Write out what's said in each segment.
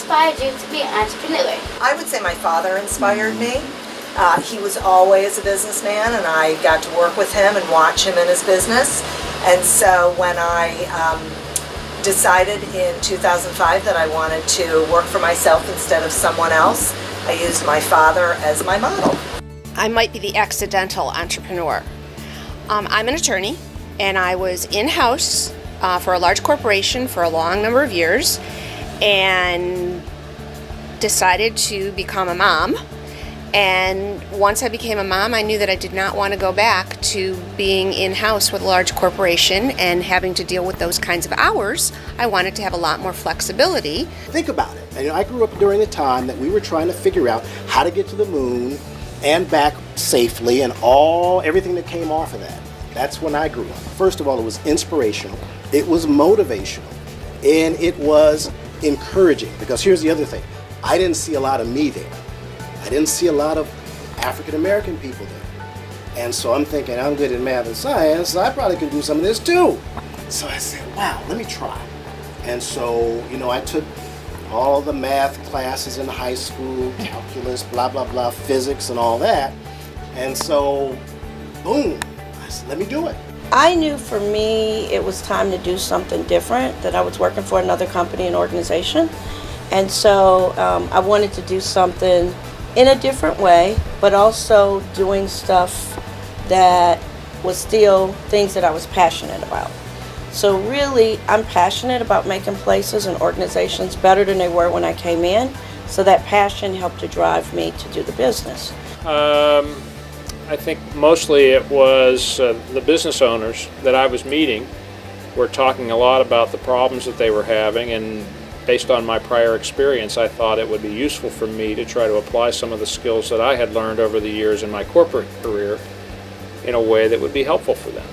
inspired you to be an entrepreneur? I would say my father inspired me. He was always a businessman, and I got to work with him and watch him in his business. And so when I decided in 2005 that I wanted to work for myself instead of someone else, I used my father as my model. I might be the accidental entrepreneur. I'm an attorney, and I was in-house for a large corporation for a long number of years, and decided to become a mom. And once I became a mom, I knew that I did not want to go back to being in-house with a large corporation and having to deal with those kinds of hours. I wanted to have a lot more flexibility. Think about it. And I grew up during the time that we were trying to figure out how to get to the moon and back safely, and everything that came off of that. That's when I grew up. First of all, it was inspirational, it was motivational, and it was encouraging. Because here's the other thing, I didn't see a lot of me there. I didn't see a lot of African American people there. And so I'm thinking, I'm good at math and science, so I probably can do some of this too. So I said, wow, let me try. And so, I took all the math classes in high school, calculus, blah, blah, blah, physics and all that. And so, boom, I said, let me do it. I knew for me it was time to do something different, that I was working for another company and organization. And so I wanted to do something in a different way, but also doing stuff that was still things that I was passionate about. So really, I'm passionate about making places and organizations better than they were when I came in. So that passion helped to drive me to do the business. I think mostly it was the business owners that I was meeting were talking a lot about the problems that they were having, and based on my prior experience, I thought it would be useful for me to try to apply some of the skills that I had learned over the years in my corporate career in a way that would be helpful for them.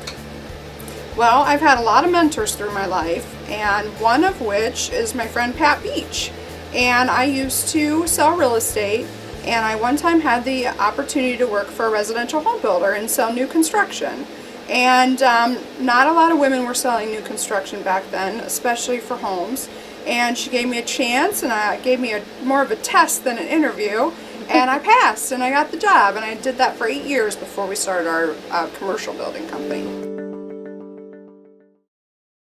Well, I've had a lot of mentors through my life, and one of which is my friend Pat Beach. And I used to sell real estate, and I one time had the opportunity to work for a residential home builder and sell new construction. And not a lot of women were selling new construction back then, especially for homes. And she gave me a chance, and gave me more of a test than an interview, and I passed and I got the job, and I did that for 8 years before we started our commercial building company.